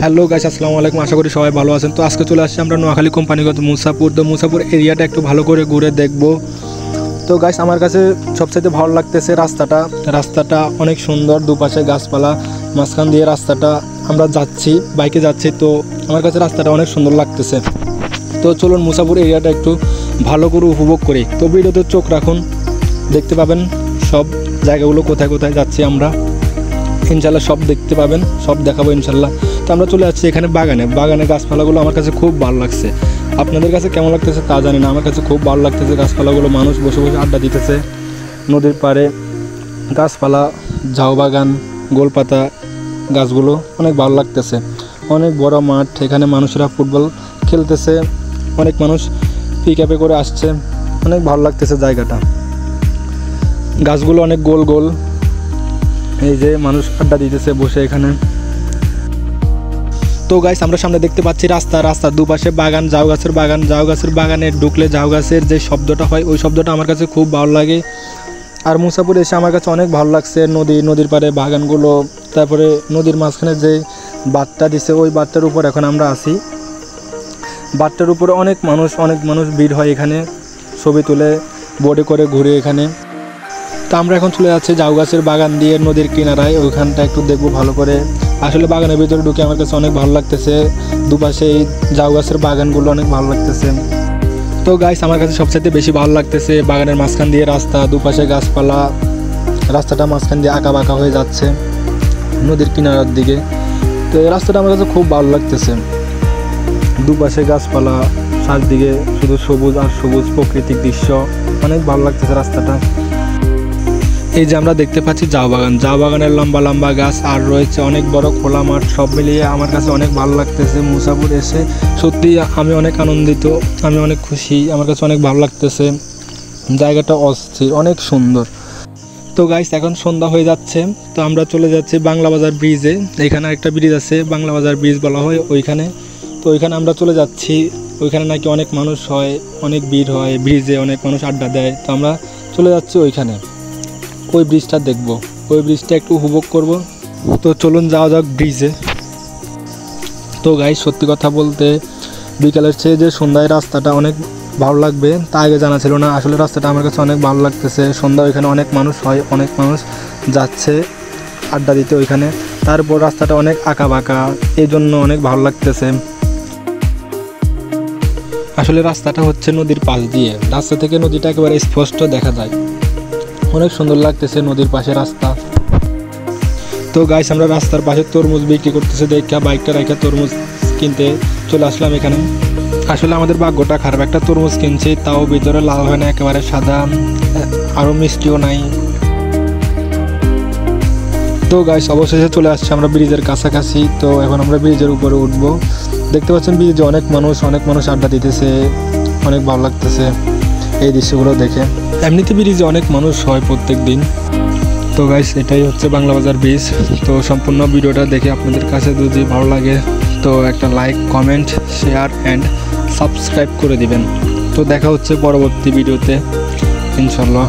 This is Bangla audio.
হ্যালো গাইস, আসসালামু আলাইকুম। আশা করি সবাই ভালো আছেন। তো আজকে চলে আসছি আমরা নোয়াখালী কোম্পানিগত মুসাপুর। তো মুসাপুর এরিয়াটা একটু ভালো করে ঘুরে দেখব। তো গাইস, আমার কাছে সবচেয়ে ভালো লাগতেছে রাস্তাটা অনেক সুন্দর, দুপাশে গাছপালা, মাঝখান দিয়ে রাস্তাটা আমরা যাচ্ছি, বাইকে যাচ্ছি। তো আমার কাছে রাস্তাটা অনেক সুন্দর লাগতেছে। তো চলুন মুসাপুর এরিয়াটা একটু ভালো করে উপভোগ করি। তো ভিডিওতে চোখ রাখুন, দেখতে পাবেন সব জায়গাগুলো কোথায় কোথায় যাচ্ছি আমরা। ইনশাল্লাহ সব দেখতে পাবেন, সব দেখাবো ইনশাল্লাহ। তো আমরা চলে যাচ্ছি এখানে বাগানে গাছপালাগুলো আমার কাছে খুব ভালো লাগছে। আপনাদের কাছে কেমন লাগতেছে তা জানি না, আমার কাছে খুব ভালো লাগতেছে গাছপালাগুলো। মানুষ বসে বসে আড্ডা দিতেছে নদীর পাড়ে, গাছপালা, ঝাউ বাগান, গোলপাতা গাছগুলো অনেক ভালো লাগতেছে। অনেক বড় মাঠ, এখানে মানুষেরা ফুটবল খেলতেছে, অনেক মানুষ পিক আপে করে আসছে, অনেক ভালো লাগতেছে জায়গাটা। গাছগুলো অনেক গোল গোল, এই যে মানুষ আড্ডা দিতেছে বসে এখানে। তো গাইস, আমরা সামনে দেখতে পাচ্ছি রাস্তার দুপাশে বাগান, ঝাউ গাছের বাগানে ঢুকলে ঝাউ গাছের যে শব্দটা হয়, ওই শব্দটা আমার কাছে খুব ভালো লাগে। আর মুসাপুর এসে আমার কাছে অনেক ভালো লাগছে। নদীর পাড়ে বাগানগুলো, তারপরে নদীর মাঝখানে যে বাঁধটা দিছে, ওই বাঁধটার উপর এখন আমরা আছি। বাঁধটার উপরে অনেক মানুষ ভিড় হয় এখানে, ছবি তুলে বোর্ডে করে ঘুরে এখানে। তো আমরা এখন চলে যাচ্ছি ঝাউ গাছের বাগান দিয়ে নদীর কিনারায়, ওইখানটা একটু দেখবো ভালো করে। আসলে বাগানের ভিতরে ঢুকে আমার কাছে অনেক ভালো লাগতেছে, দুপাশে এই ঝাউ গাছের বাগানগুলো অনেক ভালো লাগতেছে। তো গাইস, আমার কাছে সবচেয়ে বেশি ভালো লাগতেছে বাগানের মাঝখান দিয়ে রাস্তা, দুপাশে গাছপালা, রাস্তাটা মাঝখান দিয়ে আঁকা বাঁকা হয়ে যাচ্ছে নদীর কিনারার দিকে। তো এই রাস্তাটা আমার কাছে খুব ভালো লাগতেছে, দুপাশে গাছপালা, চারদিকে শুধু সবুজ আর সবুজ প্রাকৃতিক দৃশ্য, অনেক ভালো লাগতেছে রাস্তাটা। এই যে আমরা দেখতে পাচ্ছি ঝাউ বাগানের লম্বা লম্বা গাছ, আর রয়েছে অনেক বড় খোলা মাঠ। সব মিলিয়ে আমার কাছে অনেক ভালো লাগতেছে মুসাপুর এসে। সত্যি আমি অনেক আনন্দিত, আমি অনেক খুশি, আমার কাছে অনেক ভালো লাগতেছে। জায়গাটা অস্থির, অনেক সুন্দর। তো গাইস, এখন সন্ধ্যা হয়ে যাচ্ছে। তো আমরা চলে যাচ্ছি বাংলা বাজার ব্রিজে। এখানে একটা ব্রিজ আছে, বাংলা বাজার ব্রিজ বলা হয় ওইখানে। তো ওইখানে আমরা চলে যাচ্ছি। ওইখানে নাকি অনেক মানুষ হয়, অনেক ভিড় হয় ব্রিজে, অনেক মানুষ আড্ডা দেয়। তো আমরা চলে যাচ্ছি ওইখানে, ওই ব্রিজটা দেখব, ওই ব্রিজটা একটু উপভোগ করব। তো চলুন যাওয়া যাক ব্রিজে। তো গাইস, সত্যি কথা বলতে বিকালের চেয়ে যে সন্ধ্যায় রাস্তাটা অনেক ভালো লাগবে তা আগে জানা ছিল না। আসলে রাস্তাটা আমার কাছে অনেক ভালো লাগতেছে। সন্ধ্যা ওইখানে অনেক মানুষ হয়, অনেক মানুষ যাচ্ছে আড্ডা দিতে ওইখানে। তারপর রাস্তাটা অনেক আঁকা বাঁকা, এই জন্য অনেক ভালো লাগতেছে। আসলে রাস্তাটা হচ্ছে নদীর পাশ দিয়ে, রাস্তা থেকে নদীটা একেবারে স্পষ্ট দেখা যায়, অনেক সুন্দর লাগতেছে নদীর পাশে রাস্তা। তো গাইস, আমরা রাস্তার পাশে তরমুজ বিক্রি করতেছে দেখা বাইকটা রেখে তরমুজ কিনতে চলে আসলাম এখানে। আসলে আমাদের ভাগ্যটা খারাপ, একটা তরমুজ কিনছি তাও ভিতরে লাল হয় না, একেবারে সাদা, আরও মিষ্টিও নাই। তো গাইস, অবশেষে চলে আসছে আমরা ব্রিজের কাছাকাছি। তো এখন আমরা ব্রিজের উপরে উঠবো। দেখতে পাচ্ছেন ব্রিজে অনেক মানুষ আড্ডা দিতেছে, অনেক ভালো লাগতেছে এই দৃশ্যগুলো দেখে। এমনিতে ব্রিজে অনেক মানুষ হয় প্রত্যেক দিন। তো গাইস, এটাই হচ্ছে বাংলা বাজার ব্রিজ। তো সম্পূর্ণ ভিডিওটা দেখে আপনাদের কাছে যদি ভালো লাগে তো একটা like, comment, share and subscribe করে দিবেন। তো দেখা হচ্ছে পরবর্তী ভিডিওতে ইনশাল্লাহ।